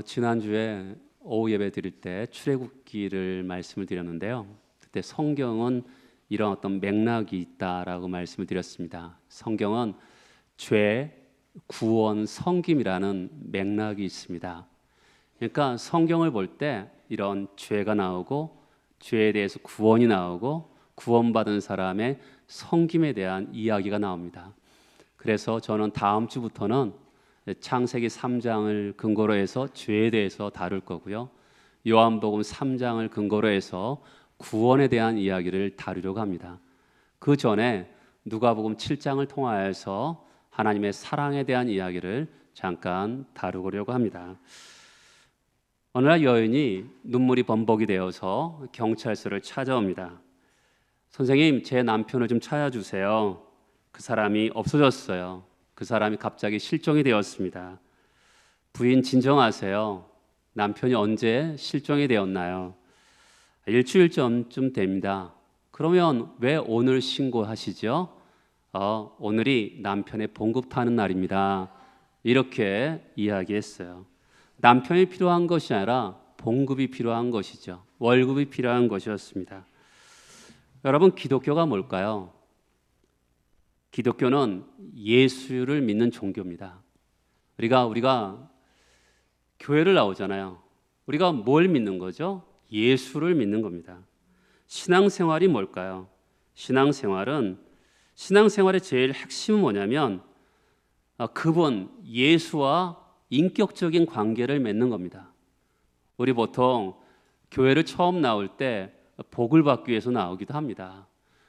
지난주에 오후 예배 드릴 때 출애굽기를 말씀을 드렸는데요. 그때 성경은 이런 어떤 맥락이 있다라고 말씀을 드렸습니다. 성경은 죄, 구원, 섬김이라는 맥락이 있습니다. 그러니까 성경을 볼 때 이런 죄가 나오고 죄에 대해서 구원이 나오고 구원받은 사람의 섬김에 대한 이야기가 나옵니다. 그래서 저는 다음 주부터는 창세기 3장을 근거로 해서 죄에 대해서 다룰 거고요. 요한복음 3장을 근거로 해서 구원에 대한 이야기를 다루려고 합니다. 그 전에 누가복음 7장을 통하여서 하나님의 사랑에 대한 이야기를 잠깐 다루려고 합니다. 어느 날 여인이 눈물이 범벅이 되어서 경찰서를 찾아옵니다. 선생님, 제 남편을 좀 찾아주세요. 그 사람이 없어졌어요. 그 사람이 갑자기 실종이 되었습니다. 부인 진정하세요. 남편이 언제 실종이 되었나요? 일주일 전쯤 됩니다. 그러면 왜 오늘 신고하시죠? 오늘이 남편의 봉급타는 날입니다. 이렇게 이야기했어요. 남편이 필요한 것이 아니라 봉급이 필요한 것이죠. 월급이 필요한 것이었습니다. 여러분, 기독교가 뭘까요? 기독교는 예수를 믿는 종교입니다. 우리가 교회를 나오잖아요. 우리가 뭘 믿는 거죠? 예수를 믿는 겁니다. 신앙생활이 뭘까요? 신앙생활의 제일 핵심은 뭐냐면 그분 예수와 인격적인 관계를 맺는 겁니다. 우리 보통 교회를 처음 나올 때 복을 받기 위해서 나오기도 합니다.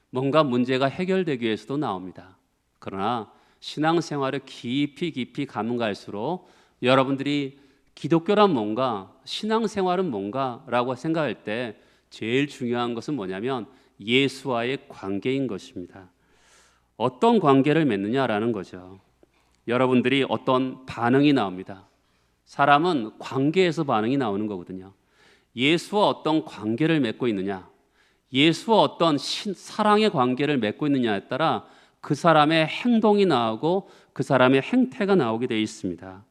뭔가 문제가 해결되기 위해서도 나옵니다. 그러나 신앙생활을 깊이 가면 갈수록 여러분들이 기독교란 뭔가, 신앙생활은 뭔가라고 생각할 때 제일 중요한 것은 뭐냐면 예수와의 관계인 것입니다. 어떤 관계를 맺느냐라는 거죠. 여러분들이 어떤 반응이 나옵니다. 사람은 관계에서 반응이 나오는 거거든요. 예수와 어떤 관계를 맺고 있느냐, 예수와 어떤 사랑의 관계를 맺고 있느냐에 따라 그 사람의 행동이 나오고 그 사람의 행태가 나오게 되어 있습니다.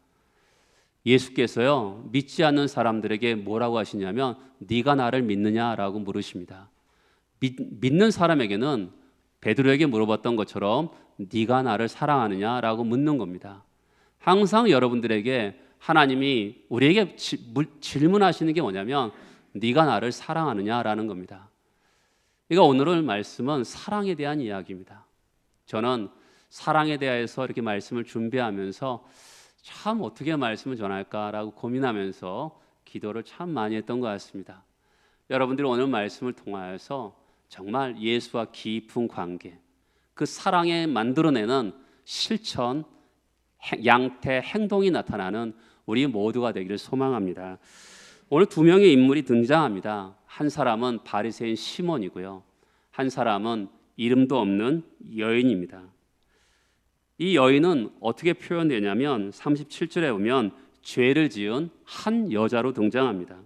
예수께서요, 믿지 않는 사람들에게 뭐라고 하시냐면 네가 나를 믿느냐라고 물으십니다. 믿는 사람에게는 베드로에게 물어봤던 것처럼 네가 나를 사랑하느냐라고 묻는 겁니다. 항상 여러분들에게 하나님이 우리에게 질문하시는 게 뭐냐면 네가 나를 사랑하느냐라는 겁니다. 그러니까 오늘 말씀은 사랑에 대한 이야기입니다. 저는 사랑에 대해서 이렇게 말씀을 준비하면서 참 어떻게 말씀을 전할까라고 고민하면서 기도를 참 많이 했던 것 같습니다. 여러분들이 오늘 말씀을 통하여서 정말 예수와 깊은 관계, 그 사랑에 만들어내는 실천, 양태, 행동이 나타나는 우리 모두가 되기를 소망합니다. 오늘 두 명의 인물이 등장합니다. 한 사람은 바리새인 시몬이고요. 한 사람은 이름도 없는 여인입니다. 이 여인은 어떻게 표현되냐면 37절에 보면 죄를 지은 한 여자로 등장합니다.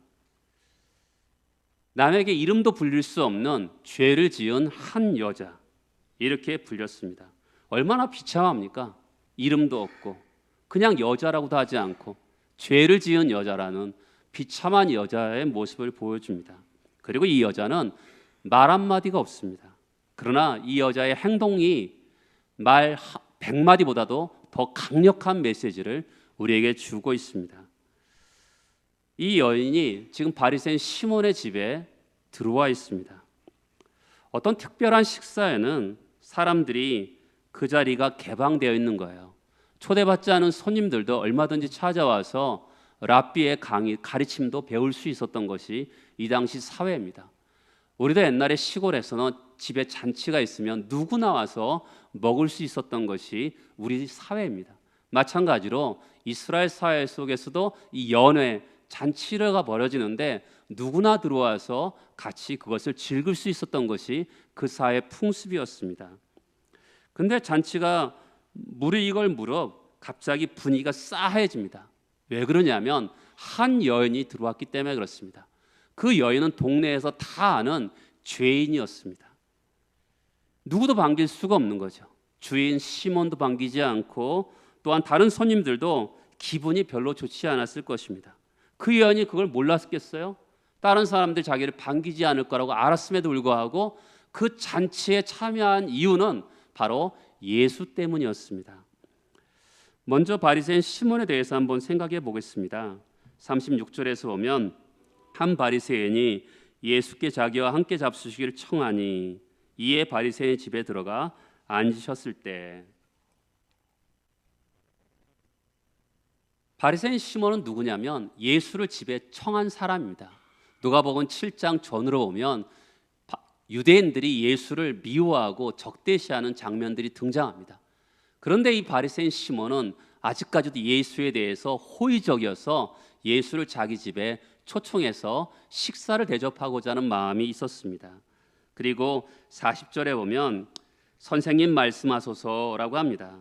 남에게 이름도 불릴 수 없는 죄를 지은 한 여자, 이렇게 불렸습니다. 얼마나 비참합니까? 이름도 없고 그냥 여자라고도 하지 않고 죄를 지은 여자라는 비참한 여자의 모습을 보여줍니다. 그리고 이 여자는 말 한마디가 없습니다. 그러나 이 여자의 행동이 말 100마디보다도 더 강력한 메시지를 우리에게 주고 있습니다. 이 여인이 지금 바리새인 시몬의 집에 들어와 있습니다. 어떤 특별한 식사에는 사람들이 그 자리가 개방되어 있는 거예요. 초대받지 않은 손님들도 얼마든지 찾아와서 랍비의 가르침도 배울 수 있었던 것이 이 당시 사회입니다. 우리도 옛날에 시골에서는 집에 잔치가 있으면 누구나 와서 먹을 수 있었던 것이 우리 사회입니다. 마찬가지로 이스라엘 사회 속에서도 이 연회, 잔치가 벌어지는데 누구나 들어와서 같이 그것을 즐길 수 있었던 것이 그 사회의 풍습이었습니다. 근데 잔치가 무르익을 무렵 갑자기 분위기가 싸해집니다. 왜 그러냐면 한 여인이 들어왔기 때문에 그렇습니다. 그 여인은 동네에서 다 아는 죄인이었습니다. 누구도 반길 수가 없는 거죠. 주인 시몬도 반기지 않고 또한 다른 손님들도 기분이 별로 좋지 않았을 것입니다. 그 여인이 그걸 몰랐겠어요? 다른 사람들 자기를 반기지 않을 거라고 알았음에도 불구하고 그 잔치에 참여한 이유는 바로 예수 때문이었습니다. 먼저 바리새인 시몬에 대해서 한번 생각해 보겠습니다. 36절에서 보면 한 바리새인이 예수께 자기와 함께 잡수시기를 청하니 이에 바리새인 집에 들어가 앉으셨을 때, 바리새인 시몬은 누구냐면 예수를 집에 청한 사람입니다. 누가복음 7장 전으로 보면 유대인들이 예수를 미워하고 적대시하는 장면들이 등장합니다. 그런데 이 바리새인 시몬은 아직까지도 예수에 대해서 호의적이어서 예수를 자기 집에 초청해서 식사를 대접하고자 하는 마음이 있었습니다. 그리고 40절에 보면 선생님 말씀하소서라고 합니다.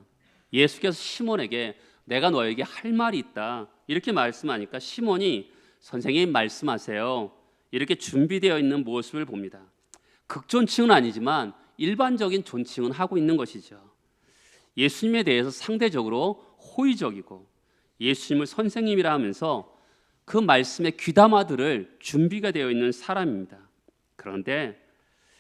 예수께서 시몬에게 내가 너에게 할 말이 있다 이렇게 말씀하니까 시몬이 선생님 말씀하세요 이렇게 준비되어 있는 모습을 봅니다. 극존칭은 아니지만 일반적인 존칭은 하고 있는 것이죠. 예수님에 대해서 상대적으로 호의적이고 예수님을 선생님이라 하면서 그 말씀에 귀담아 들을 준비가 되어 있는 사람입니다. 그런데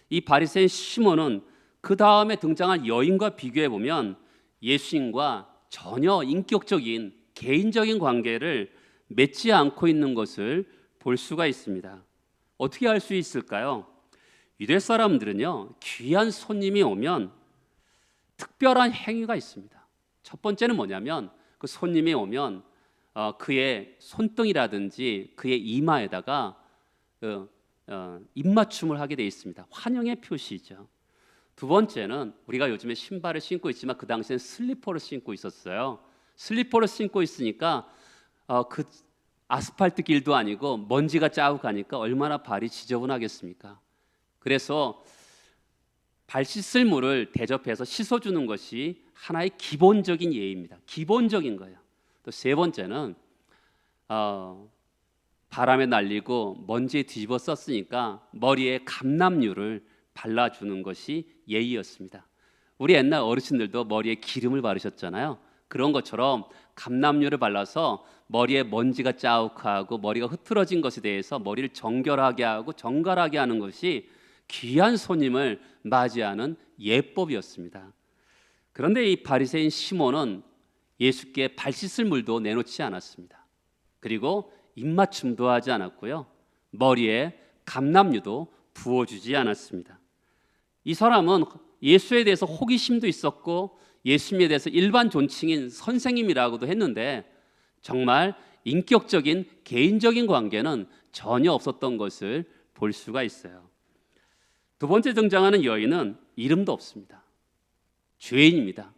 이 바리새인 시몬은 그 다음에 등장한 여인과 비교해 보면 예수님과 전혀 인격적인 개인적인 관계를 맺지 않고 있는 것을 볼 수가 있습니다. 어떻게 할 수 있을까요? 유대 사람들은요, 귀한 손님이 오면 특별한 행위가 있습니다. 첫 번째는 뭐냐면 그 손님이 오면 그의 손등이라든지 그의 이마에다가 입맞춤을 하게 돼 있습니다. 환영의 표시죠. 두 번째는 우리가 요즘에 신발을 신고 있지만 그 당시에는 슬리퍼를 신고 있었어요. 슬리퍼를 신고 있으니까 그 아스팔트 길도 아니고 먼지가 자욱하니까 얼마나 발이 지저분하겠습니까? 그래서 발 씻을 물을 대접해서 씻어주는 것이 하나의 기본적인 예의입니다. 기본적인 거예요. 또 세 번째는 바람에 날리고 먼지에 뒤집어 썼으니까 머리에 감람유를 발라주는 것이 예의였습니다. 우리 옛날 어르신들도 머리에 기름을 바르셨잖아요. 그런 것처럼 감람유를 발라서 머리에 먼지가 자욱하고 머리가 흐트러진 것에 대해서 머리를 정결하게 하고 정갈하게 하는 것이 귀한 손님을 맞이하는 예법이었습니다. 그런데 이 바리새인 시몬은 예수께 발 씻을 물도 내놓지 않았습니다. 그리고 입맞춤도 하지 않았고요. 머리에 감람유도 부어주지 않았습니다. 이 사람은 예수에 대해서 호기심도 있었고 예수님에 대해서 일반 존칭인 선생님이라고도 했는데 정말 인격적인 개인적인 관계는 전혀 없었던 것을 볼 수가 있어요. 두 번째 등장하는 여인은 이름도 없습니다. 죄인입니다.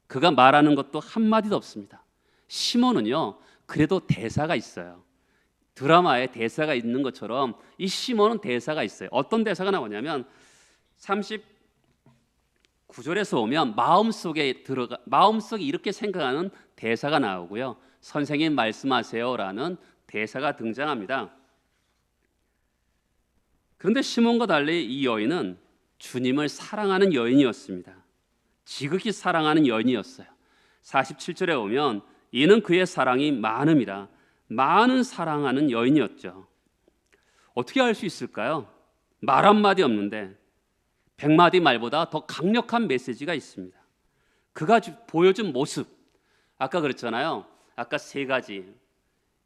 그가 말하는 것도 한마디도 없습니다. 시몬은요, 그래도 대사가 있어요. 드라마에 대사가 있는 것처럼 이 시몬은 대사가 있어요. 어떤 대사가 나오냐면 39절에서 오면 마음속에 이렇게 생각하는 대사가 나오고요. 선생님 말씀하세요라는 대사가 등장합니다. 그런데 시몬과 달리 이 여인은 주님을 사랑하는 여인이었습니다. 지극히 사랑하는 여인이었어요. 47절에 오면 이는 그의 사랑이 많음이라 많은 사랑하는 여인이었죠. 어떻게 할 수 있을까요? 말 한마디 없는데 100마디 말보다 더 강력한 메시지가 있습니다. 그가 보여준 모습, 아까 그랬잖아요. 아까 세 가지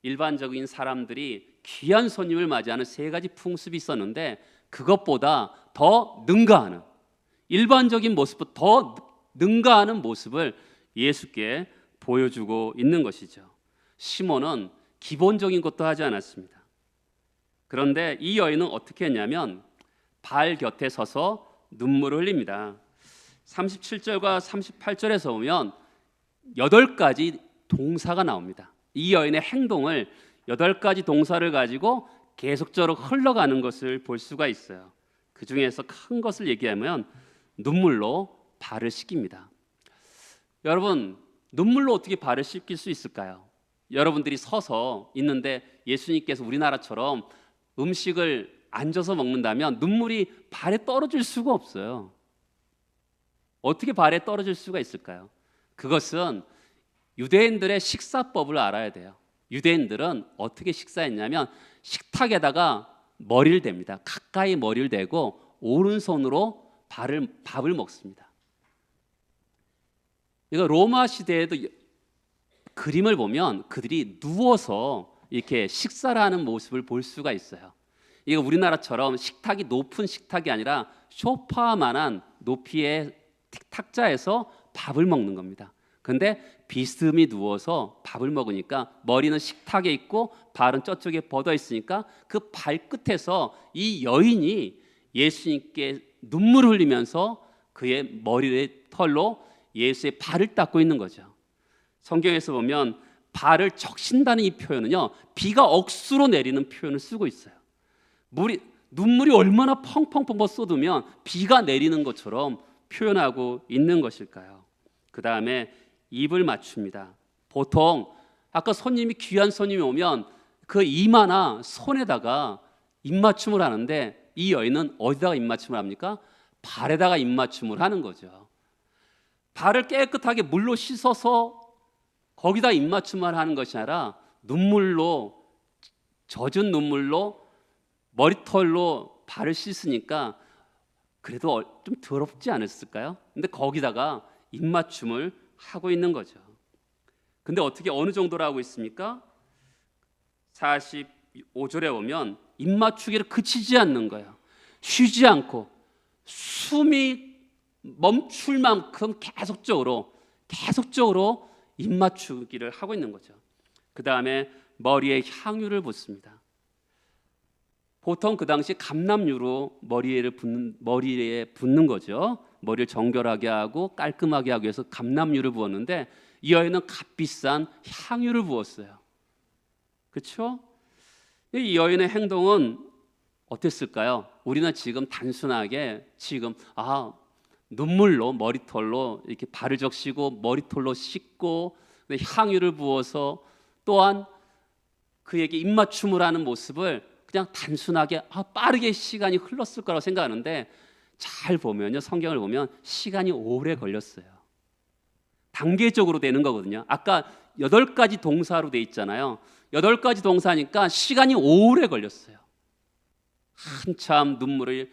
일반적인 사람들이 귀한 손님을 맞이하는 세 가지 풍습이 있었는데 그것보다 더 능가하는 일반적인 모습보다 더 능가하는 모습을 예수께 보여주고 있는 것이죠. 시몬은 기본적인 것도 하지 않았습니다. 그런데 이 여인은 어떻게 했냐면 발 곁에 서서 눈물을 흘립니다. 37절과 38절에서 보면 8가지 동사가 나옵니다. 이 여인의 행동을 8가지 동사를 가지고 계속적으로 흘러가는 것을 볼 수가 있어요. 그 중에서 큰 것을 얘기하면 눈물로 발을 씻깁니다. 여러분, 눈물로 어떻게 발을 씻길 수 있을까요? 여러분들이 서서 있는데 예수님께서 우리나라처럼 음식을 앉아서 먹는다면 눈물이 발에 떨어질 수가 없어요. 어떻게 발에 떨어질 수가 있을까요? 그것은 유대인들의 식사법을 알아야 돼요. 유대인들은 어떻게 식사했냐면 식탁에다가 머리를 댑니다. 가까이 머리를 대고 오른손으로 밥을 먹습니다. 이거 로마 시대에도 그림을 보면 그들이 누워서 이렇게 식사를 하는 모습을 볼 수가 있어요. 이거 우리나라처럼 식탁이 높은 식탁이 아니라 소파만한 높이의 탁자에서 밥을 먹는 겁니다. 근데 비스듬히 누워서 밥을 먹으니까 머리는 식탁에 있고 발은 저쪽에 뻗어 있으니까 그 발끝에서 이 여인이 예수님께 눈물을 흘리면서 그의 머리의 털로 예수의 발을 닦고 있는 거죠. 성경에서 보면 발을 적신다는 이 표현은요, 비가 억수로 내리는 표현을 쓰고 있어요. 눈물이 얼마나 펑펑펑 쏟으면 비가 내리는 것처럼 표현하고 있는 것일까요? 그 다음에 입을 맞춥니다. 보통 아까 귀한 손님이 오면 그 이마나 손에다가 입맞춤을 하는데 이 여인은 어디다가 입맞춤을 합니까? 발에다가 입맞춤을 하는 거죠. 발을 깨끗하게 물로 씻어서 거기다 입맞춤을 하는 것이 아니라 젖은 눈물로 머리털로 발을 씻으니까 그래도 좀 더럽지 않았을까요? 근데 거기다가 입맞춤을 하고 있는 거죠. 근데 어느 정도로 하고 있습니까? 45절에 보면 입맞추기를 그치지 않는 거예요. 쉬지 않고 숨이 멈출 만큼 계속적으로 입맞추기를 하고 있는 거죠. 그 다음에 머리에 향유를 붓습니다. 보통 그 당시 감람유로 머리에 붓는 거죠. 머리를 정결하게 하고 깔끔하게 하기 위해서 감람유를 부었는데 이 여인은 값비싼 향유를 부었어요. 그렇죠? 이 여인의 행동은 어땠을까요? 우리는 지금 단순하게 눈물로 머리털로 이렇게 발을 적시고 머리털로 씻고 향유를 부어서 또한 그에게 입맞춤을 하는 모습을 그냥 단순하게 빠르게 시간이 흘렀을 거라고 생각하는데 잘 보면요, 성경을 보면 시간이 오래 걸렸어요. 단계적으로 되는 거거든요. 아까 8가지 동사로 돼 있잖아요. 8가지 동사니까 시간이 오래 걸렸어요. 한참 눈물을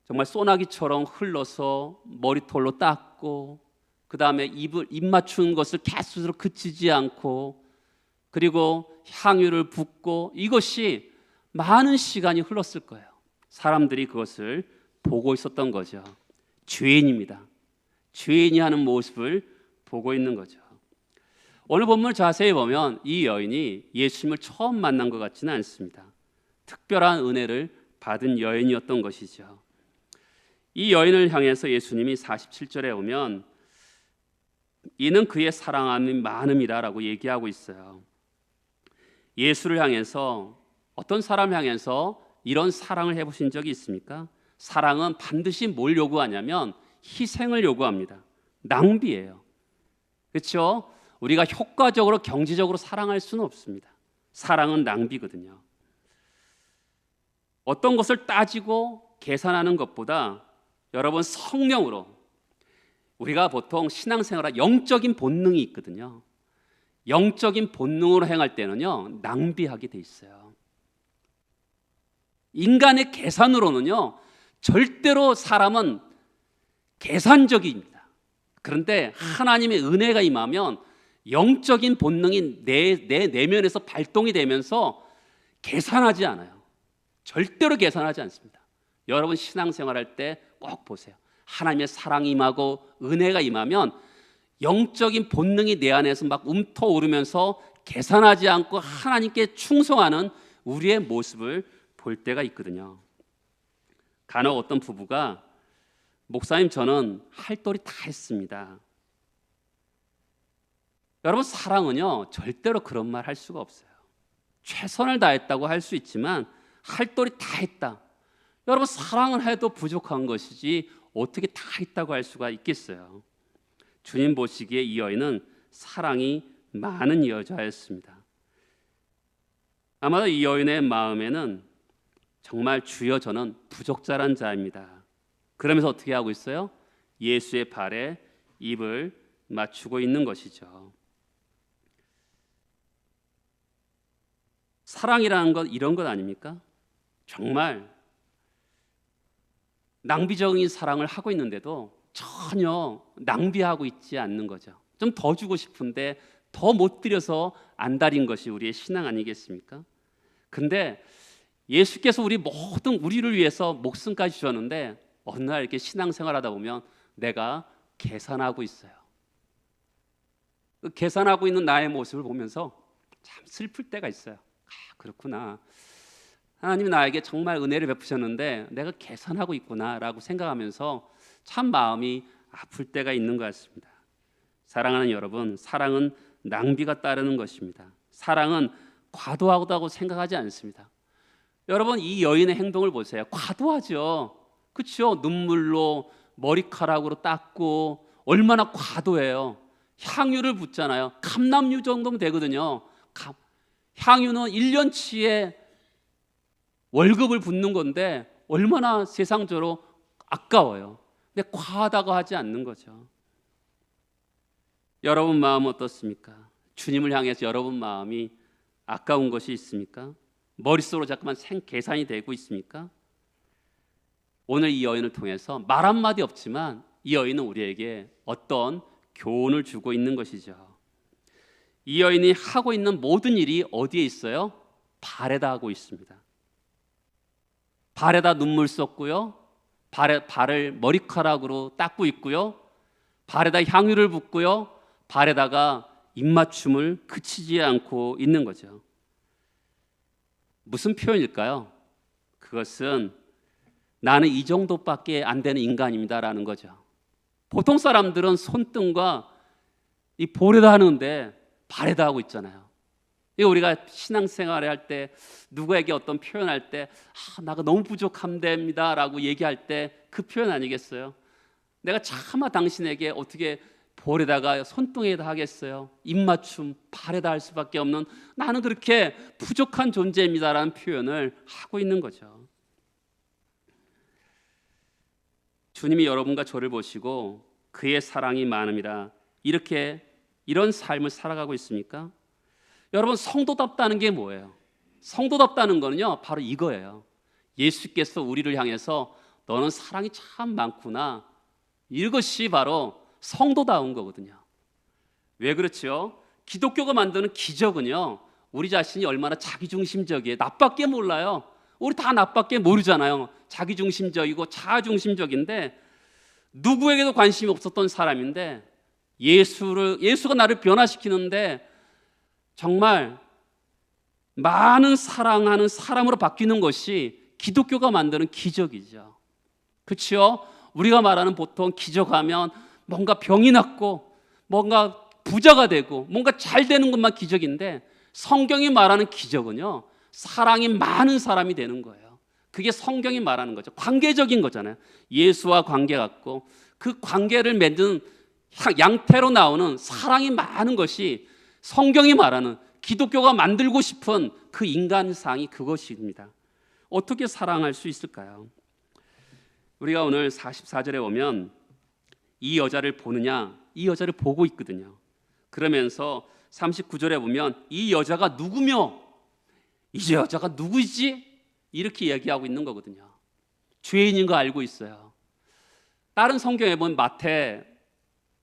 정말 소나기처럼 흘러서 머리털로 닦고 그 다음에 입 맞추는 것을 계속으로 그치지 않고 그리고 향유를 붓고 이것이 많은 시간이 흘렀을 거예요. 사람들이 그것을 보고 있었던 거죠. 죄인입니다. 죄인이 하는 모습을 보고 있는 거죠. 오늘 본문을 자세히 보면 이 여인이 예수님을 처음 만난 것 같지는 않습니다. 특별한 은혜를 받은 여인이었던 것이죠. 이 여인을 향해서 예수님이 47절에 오면 이는 그의 사랑함이 많음이라고 얘기하고 있어요. 예수를 향해서 어떤 사람 향해서 이런 사랑을 해보신 적이 있습니까? 사랑은 반드시 뭘 요구하냐면 희생을 요구합니다. 낭비예요. 그렇죠? 우리가 효과적으로 경제적으로 사랑할 수는 없습니다. 사랑은 낭비거든요. 어떤 것을 따지고 계산하는 것보다 여러분 성령으로 우리가 보통 신앙생활에 영적인 본능이 있거든요. 영적인 본능으로 행할 때는요 낭비하게 돼 있어요. 인간의 계산으로는요 절대로 사람은 계산적입니다. 그런데 하나님의 은혜가 임하면 영적인 본능이 내 내면에서 발동이 되면서 계산하지 않아요. 절대로 계산하지 않습니다. 여러분 신앙생활할 때 꼭 보세요. 하나님의 사랑이 임하고 은혜가 임하면 영적인 본능이 내 안에서 막 움터오르면서 계산하지 않고 하나님께 충성하는 우리의 모습을 볼 때가 있거든요. 간혹 어떤 부부가 목사님 저는 할 도리 다 했습니다. 여러분 사랑은요 절대로 그런 말 할 수가 없어요. 최선을 다했다고 할 수 있지만 할 도리 다 했다. 여러분 사랑을 해도 부족한 것이지 어떻게 다 했다고 할 수가 있겠어요. 주님 보시기에 이 여인은 사랑이 많은 여자였습니다. 아마도 이 여인의 마음에는 정말 주여 저는 부족자란 자입니다. 그러면서 어떻게 하고 있어요? 예수의 발에 입을 맞추고 있는 것이죠. 사랑이라는 건 이런 것 아닙니까? 정말 낭비적인 사랑을 하고 있는데도 전혀 낭비하고 있지 않는 거죠. 좀 더 주고 싶은데 더 못 드려서 안달인 것이 우리의 신앙 아니겠습니까? 근데 예수께서 우리를 위해서 목숨까지 주셨는데 어느 날 이렇게 신앙생활하다 보면 내가 계산하고 있어요. 그 계산하고 있는 나의 모습을 보면서 참 슬플 때가 있어요. 그렇구나. 하나님이 나에게 정말 은혜를 베푸셨는데 내가 계산하고 있구나라고 생각하면서 참 마음이 아플 때가 있는 것 같습니다. 사랑하는 여러분, 사랑은 낭비가 따르는 것입니다. 사랑은 과도하다고 생각하지 않습니다. 여러분, 이 여인의 행동을 보세요. 과도하죠. 그렇죠? 눈물로 머리카락으로 닦고 얼마나 과도해요. 향유를 붓잖아요. 감람유 정도면 되거든요. 향유는 1년치의 월급을 붓는 건데 얼마나 세상적으로 아까워요. 근데 과하다고 하지 않는 거죠. 여러분 마음은 어떻습니까? 주님을 향해서 여러분 마음이 아까운 것이 있습니까? 머릿속으로 자꾸만 계산이 되고 있습니까? 오늘 이 여인을 통해서 말 한마디 없지만 이 여인은 우리에게 어떤 교훈을 주고 있는 것이죠. 이 여인이 하고 있는 모든 일이 어디에 있어요? 발에다 하고 있습니다. 발에다 눈물 쏟고요, 발을 머리카락으로 닦고 있고요, 발에다 향유를 붓고요, 발에다가 입맞춤을 그치지 않고 있는 거죠. 무슨 표현일까요? 그것은 나는 이 정도밖에 안 되는 인간입니다라는 거죠. 보통 사람들은 손등과 이 볼에다 하는데 발에다 하고 있잖아요. 우리가 신앙생활을 할 때 누구에게 어떤 표현할 때 나가 너무 부족합니다라고 얘기할 때 그 표현 아니겠어요? 내가 차마 당신에게 어떻게 볼에다가 손등에다 하겠어요? 입맞춤 발에다 할 수밖에 없는 나는 그렇게 부족한 존재입니다라는 표현을 하고 있는 거죠. 주님이 여러분과 저를 보시고 그의 사랑이 많음이라 이런 삶을 살아가고 있습니까? 여러분, 성도답다는 게 뭐예요? 성도답다는 거는요, 바로 이거예요. 예수께서 우리를 향해서 너는 사랑이 참 많구나, 이것이 바로 성도다운 거거든요. 왜 그렇죠? 기독교가 만드는 기적은요, 우리 자신이 얼마나 자기중심적이에요. 나밖에 몰라요. 우리 다 나밖에 모르잖아요. 자기중심적이고 자아중심적인데 누구에게도 관심이 없었던 사람인데 예수가 나를 변화시키는데 정말 많은 사랑하는 사람으로 바뀌는 것이 기독교가 만드는 기적이죠. 그렇죠? 우리가 말하는 보통 기적하면 뭔가 병이 낫고 뭔가 부자가 되고 뭔가 잘 되는 것만 기적인데 성경이 말하는 기적은요, 사랑이 많은 사람이 되는 거예요. 그게 성경이 말하는 거죠. 관계적인 거잖아요. 예수와 관계 갖고 그 관계를 맺는 양태로 나오는 사랑이 많은 것이 성경이 말하는 기독교가 만들고 싶은 그 인간상이 그것입니다. 어떻게 사랑할 수 있을까요? 우리가 오늘 44절에 보면 이 여자를 보느냐, 이 여자를 보고 있거든요. 그러면서 39절에 보면 이 여자가 누구며 이 여자가 누구지? 이렇게 얘기하고 있는 거거든요. 죄인인 거 알고 있어요. 다른 성경에 보면 마태,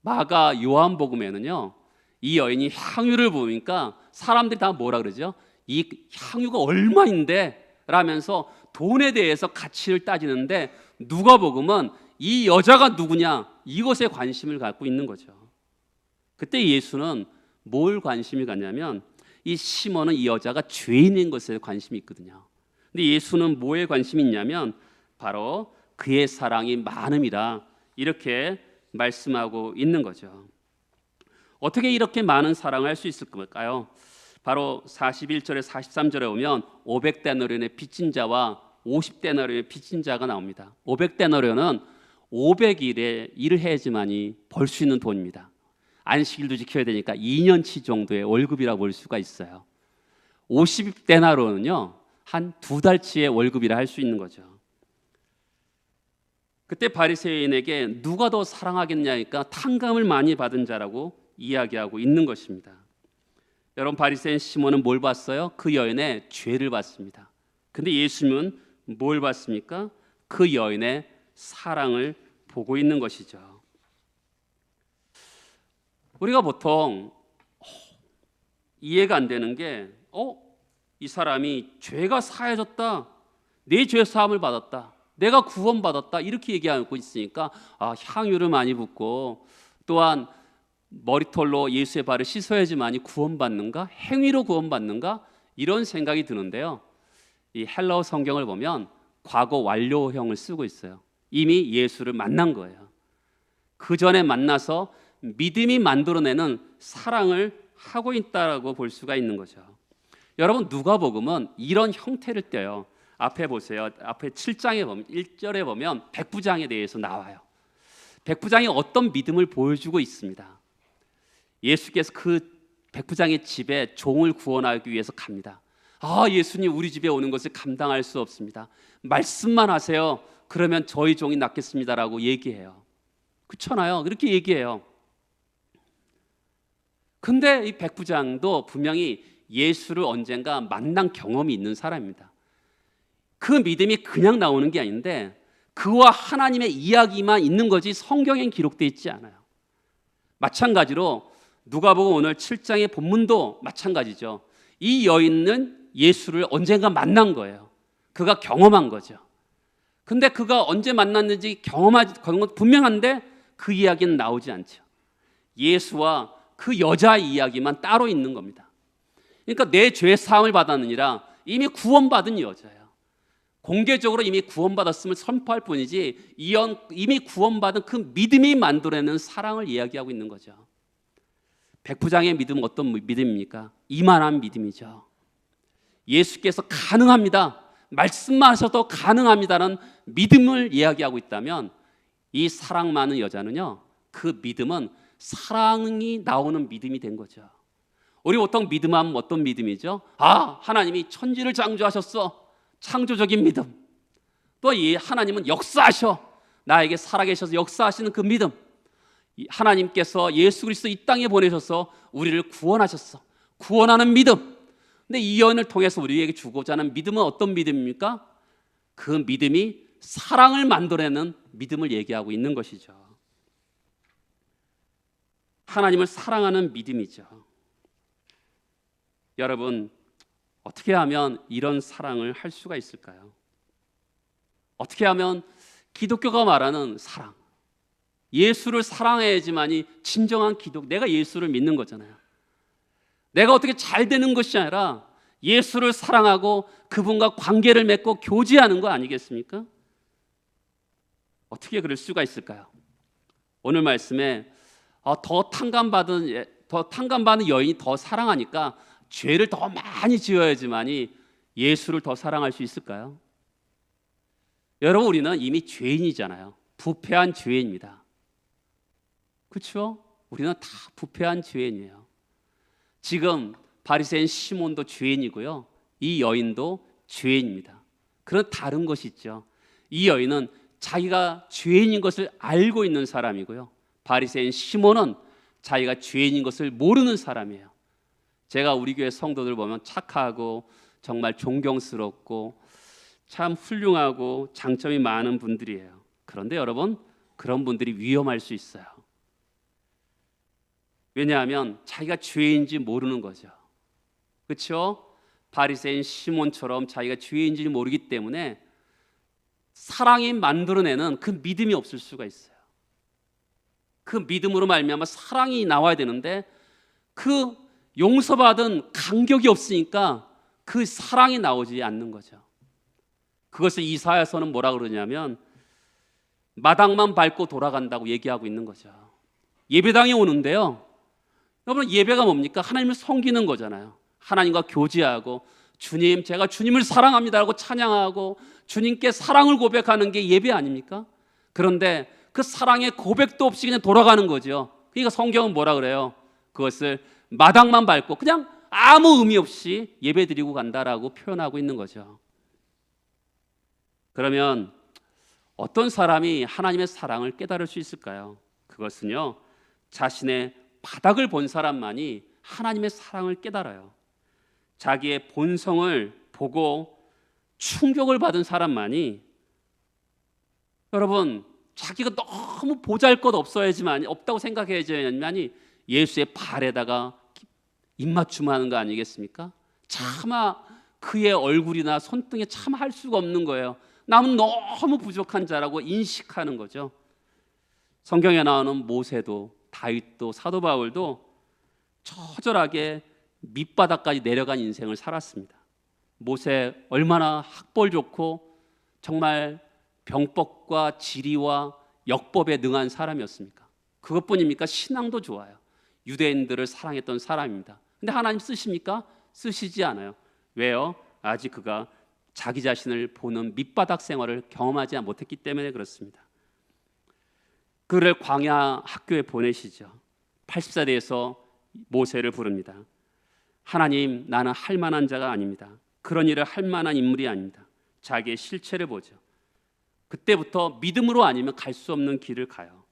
마가, 요한복음에는요, 이 여인이 향유를 부으니까 사람들이 다 뭐라 그러죠? 이 향유가 얼마인데? 라면서 돈에 대해서 가치를 따지는데 누가복음은 이 여자가 누구냐? 이것에 관심을 갖고 있는 거죠. 그때 예수는 뭘 관심이 갖냐면 이 시몬은 이 여자가 죄인인 것에 관심이 있거든요. 근데 예수는 뭐에 관심이 있냐면 바로 그의 사랑이 많음이라 이렇게 말씀하고 있는 거죠. 어떻게 이렇게 많은 사랑을 할 수 있을 걸까요? 바로 41절에 43절에 오면 500데나리온의 빚진 자와 50데나리온의 빚진 자가 나옵니다. 500데나리온은 500일에 일을 해야지만이 벌 수 있는 돈입니다. 안식일도 지켜야 되니까 2년치 정도의 월급이라 볼 수가 있어요. 50데나리온은요, 한 2달치의 월급이라 할 수 있는 거죠. 그때 바리새인에게 누가 더 사랑하겠냐니까 탕감을 많이 받은 자라고 이야기하고 있는 것입니다. 여러분, 바리새인 시몬은 뭘 봤어요? 그 여인의 죄를 봤습니다. 근데 예수님은 뭘 봤습니까? 그 여인의 사랑을 보고 있는 것이죠. 우리가 보통 이해가 안 되는 게 이 사람이 죄가 사해졌다, 내 죄 사함을 받았다, 내가 구원받았다 이렇게 얘기하고 있으니까 향유를 많이 붓고 또한 머리털로 예수의 발을 씻어야지만이 구원받는가? 행위로 구원받는가? 이런 생각이 드는데요, 이 헬라어 성경을 보면 과거 완료형을 쓰고 있어요. 이미 예수를 만난 거예요. 그 전에 만나서 믿음이 만들어내는 사랑을 하고 있다라고 볼 수가 있는 거죠. 여러분, 누가복음은 이런 형태를 떼요. 앞에 보세요. 앞에 7장에 보면 1절에 보면 백부장에 대해서 나와요. 백부장이 어떤 믿음을 보여주고 있습니다. 예수께서 그 백부장의 집에 종을 구원하기 위해서 갑니다. 예수님, 우리 집에 오는 것을 감당할 수 없습니다. 말씀만 하세요. 그러면 저희 종이 낫겠습니다라고 얘기해요. 그렇잖아요. 그렇게 얘기해요. 근데 이 백부장도 분명히 예수를 언젠가 만난 경험이 있는 사람입니다. 그 믿음이 그냥 나오는 게 아닌데 그와 하나님의 이야기만 있는 거지 성경엔 기록되어 있지 않아요. 마찬가지로 누가복음 오늘 7장의 본문도 마찬가지죠. 이 여인은 예수를 언젠가 만난 거예요. 그가 경험한 거죠. 근데 그가 언제 만났는지 경험한 건 분명한데 그 이야기는 나오지 않죠. 예수와 그 여자의 이야기만 따로 있는 겁니다. 그러니까 내 죄 사함을 받았느니라, 이미 구원받은 여자예요. 공개적으로 이미 구원받았음을 선포할 뿐이지 이미 구원받은 그 믿음이 만들어내는 사랑을 이야기하고 있는 거죠. 백부장의 믿음은 어떤 믿음입니까? 이만한 믿음이죠. 예수께서 가능합니다, 말씀만 하셔도 가능합니다라는 믿음을 이야기하고 있다면 이 사랑 많은 여자는요, 그 믿음은 사랑이 나오는 믿음이 된 거죠. 우리 보통 믿음하면 어떤 믿음이죠? 하나님이 천지를 창조하셨어. 창조적인 믿음. 또 이 하나님은 역사하셔. 나에게 살아계셔서 역사하시는 그 믿음. 하나님께서 예수 그리스도 이 땅에 보내셔서 우리를 구원하셨어. 구원하는 믿음. 근데 이 여인을 통해서 우리에게 주고자 하는 믿음은 어떤 믿음입니까? 그 믿음이 사랑을 만들어내는 믿음을 얘기하고 있는 것이죠. 하나님을 사랑하는 믿음이죠. 여러분, 어떻게 하면 이런 사랑을 할 수가 있을까요? 어떻게 하면 기독교가 말하는 사랑, 예수를 사랑해야지만이 진정한 내가 예수를 믿는 거잖아요. 내가 어떻게 잘 되는 것이 아니라 예수를 사랑하고 그분과 관계를 맺고 교제하는 거 아니겠습니까? 어떻게 그럴 수가 있을까요? 오늘 말씀에 더 탕감받은 여인이 더 사랑하니까 죄를 더 많이 지어야지만이 예수를 더 사랑할 수 있을까요? 여러분, 우리는 이미 죄인이잖아요. 부패한 죄인입니다. 그렇죠? 우리는 다 부패한 죄인이에요. 지금 바리새인 시몬도 죄인이고요, 이 여인도 죄인입니다. 그런 다른 것이 있죠. 이 여인은 자기가 죄인인 것을 알고 있는 사람이고요, 바리새인 시몬은 자기가 죄인인 것을 모르는 사람이에요. 제가 우리 교회 성도들 보면 착하고 정말 존경스럽고 참 훌륭하고 장점이 많은 분들이에요. 그런데 여러분, 그런 분들이 위험할 수 있어요. 왜냐하면 자기가 죄인지 모르는 거죠. 그렇죠? 바리새인 시몬처럼 자기가 죄인지 모르기 때문에 사랑이 만들어내는 그 믿음이 없을 수가 있어요. 그 믿음으로 말미암아 사랑이 나와야 되는데 그 용서받은 간격이 없으니까 그 사랑이 나오지 않는 거죠. 그것을 이사야서는 뭐라 그러냐면 마당만 밟고 돌아간다고 얘기하고 있는 거죠. 예배당에 오는데요, 여러분, 예배가 뭡니까? 하나님을 섬기는 거잖아요. 하나님과 교제하고 주님, 제가 주님을 사랑합니다라고 찬양하고 주님께 사랑을 고백하는 게 예배 아닙니까? 그런데 그 사랑의 고백도 없이 그냥 돌아가는 거죠. 그러니까 성경은 뭐라 그래요? 그것을 마당만 밟고 그냥 아무 의미 없이 예배 드리고 간다라고 표현하고 있는 거죠. 그러면 어떤 사람이 하나님의 사랑을 깨달을 수 있을까요? 그것은요, 자신의 바닥을 본 사람만이 하나님의 사랑을 깨달아요. 자기의 본성을 보고 충격을 받은 사람만이, 여러분, 자기가 너무 보잘것없어야지만, 없다고 생각해야지만이 예수의 발에다가 입맞춤 하는 거 아니겠습니까? 차마 그의 얼굴이나 손등에 차마 할 수가 없는 거예요. 남은 너무 부족한 자라고 인식하는 거죠. 성경에 나오는 모세도, 다윗도, 사도 바울도 처절하게 밑바닥까지 내려간 인생을 살았습니다. 모세 얼마나 학벌 좋고 정말 병법과 지리와 역법에 능한 사람이었습니까? 그것뿐입니까? 신앙도 좋아요. 유대인들을 사랑했던 사람입니다. 근데 하나님 쓰십니까? 쓰시지 않아요. 왜요? 아직 그가 자기 자신을 보는 밑바닥 생활을 경험하지 못했기 때문에 그렇습니다. 그를 광야 학교에 보내시죠. 80세대에서 모세를 부릅니다. 하나님, 나는 할 만한 자가 아닙니다. 그런 일을 할 만한 인물이 아닙니다. 자기의 실체를 보죠. 그때부터 믿음으로 아니면 갈 수 없는 길을 가요.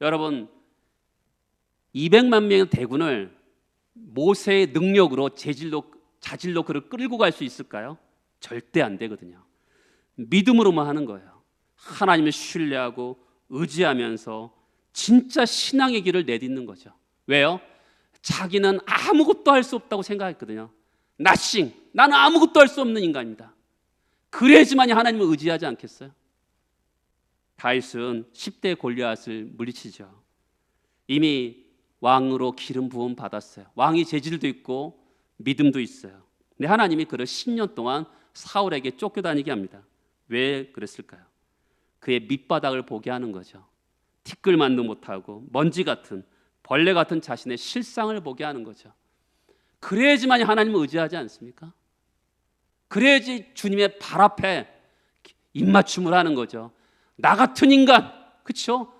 여러분, 200만 명의 대군을 모세의 능력으로 자질로 그를 끌고 갈 수 있을까요? 절대 안 되거든요. 믿음으로만 하는 거예요. 하나님을 신뢰하고 의지하면서 진짜 신앙의 길을 내딛는 거죠. 왜요? 자기는 아무것도 할 수 없다고 생각했거든요. 나싱, 나는 아무것도 할 수 없는 인간입니다. 그래야지만이 하나님을 의지하지 않겠어요? 다윗은 10대 골리앗을 물리치죠. 이미 왕으로 기름 부음 받았어요. 왕이 재질도 있고 믿음도 있어요. 근데 하나님이 그를 10년 동안 사울에게 쫓겨다니게 합니다. 왜 그랬을까요? 그의 밑바닥을 보게 하는 거죠. 티끌만도 못하고 먼지 같은, 벌레 같은 자신의 실상을 보게 하는 거죠. 그래야지만 하나님을 의지하지 않습니까? 그래야지 주님의 발 앞에 입맞춤을 하는 거죠. 나 같은 인간, 그렇죠?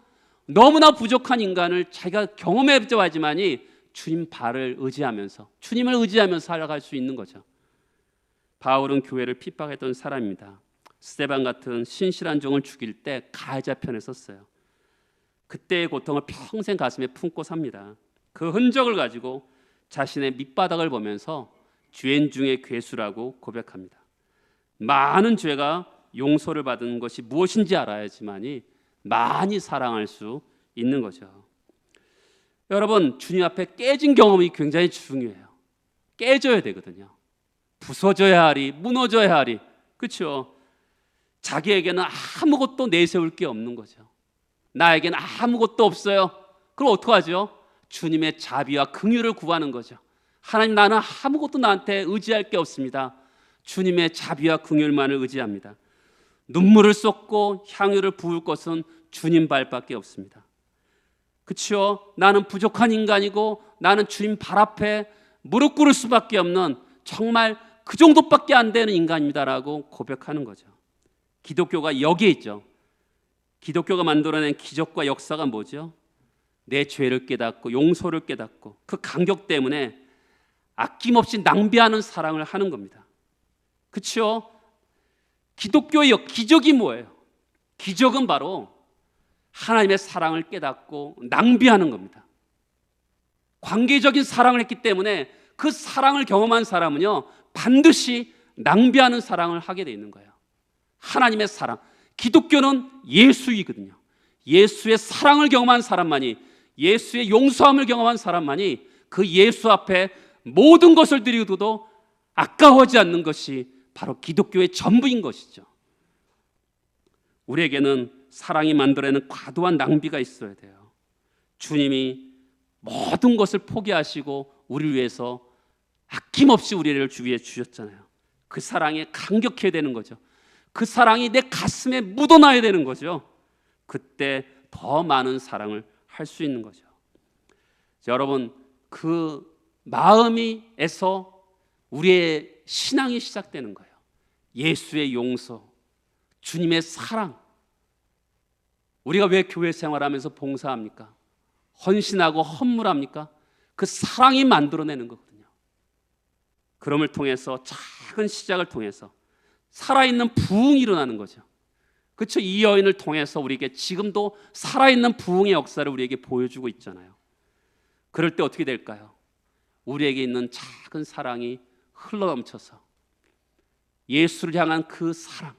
너무나 부족한 인간을 자기가 경험해봐야지만이 주님 발을 의지하면서, 주님을 의지하면서 살아갈 수 있는 거죠. 바울은 교회를 핍박했던 사람입니다. 스데반 같은 신실한 종을 죽일 때 가해자 편에 섰어요. 그때의 고통을 평생 가슴에 품고 삽니다. 그 흔적을 가지고 자신의 밑바닥을 보면서 죄인 중에 괴수라고 고백합니다. 많은 죄가 용서를 받은 것이 무엇인지 알아야지만이 많이 사랑할 수 있는 거죠. 여러분, 주님 앞에 깨진 경험이 굉장히 중요해요. 깨져야 되거든요. 부서져야 하리, 무너져야 하리, 그렇죠? 자기에게는 아무것도 내세울 게 없는 거죠. 나에게는 아무것도 없어요. 그럼 어떡하죠? 주님의 자비와 긍휼을 구하는 거죠. 하나님, 나는 아무것도 나한테 의지할 게 없습니다. 주님의 자비와 긍휼만을 의지합니다. 눈물을 쏟고 향유를 부을 것은 주님 발밖에 없습니다. 그렇죠? 나는 부족한 인간이고 나는 주님 발 앞에 무릎 꿇을 수밖에 없는 정말 그 정도밖에 안 되는 인간입니다라고 고백하는 거죠. 기독교가 여기에 있죠. 기독교가 만들어낸 기적과 역사가 뭐죠? 내 죄를 깨닫고 용서를 깨닫고 그 감격 때문에 아낌없이 낭비하는 사랑을 하는 겁니다. 그렇죠? 기독교의 기적이 뭐예요? 기적은 바로 하나님의 사랑을 깨닫고 낭비하는 겁니다. 관계적인 사랑을 했기 때문에 그 사랑을 경험한 사람은요, 반드시 낭비하는 사랑을 하게 돼 있는 거예요. 하나님의 사랑, 기독교는 예수이거든요. 예수의 사랑을 경험한 사람만이, 예수의 용서함을 경험한 사람만이 그 예수 앞에 모든 것을 드리고도 아까워하지 않는 것이 바로 기독교의 전부인 것이죠. 우리에게는 사랑이 만들어내는 과도한 낭비가 있어야 돼요. 주님이 모든 것을 포기하시고 우리를 위해서 아낌없이 우리를 위해 주셨잖아요. 그 사랑에 감격해야 되는 거죠. 그 사랑이 내 가슴에 묻어나야 되는 거죠. 그때 더 많은 사랑을 할 수 있는 거죠. 여러분, 그 마음에서 우리의 신앙이 시작되는 거예요. 예수의 용서, 주님의 사랑. 우리가 왜 교회 생활하면서 봉사합니까? 헌신하고 헌물합니까? 그 사랑이 만들어내는 거거든요. 그럼을 통해서, 작은 시작을 통해서 살아있는 부흥이 일어나는 거죠. 그렇죠? 이 여인을 통해서 우리에게 지금도 살아있는 부흥의 역사를 우리에게 보여주고 있잖아요. 그럴 때 어떻게 될까요? 우리에게 있는 작은 사랑이 흘러넘쳐서 예수를 향한 그 사랑,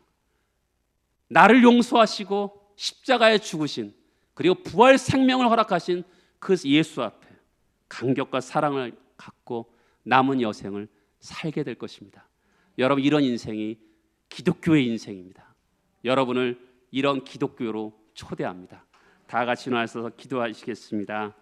나를 용서하시고 십자가에 죽으신 그리고 부활 생명을 허락하신 그 예수 앞에 감격과 사랑을 갖고 남은 여생을 살게 될 것입니다. 여러분, 이런 인생이 기독교의 인생입니다. 여러분을 이런 기독교로 초대합니다. 다 같이 일어나서 기도하시겠습니다.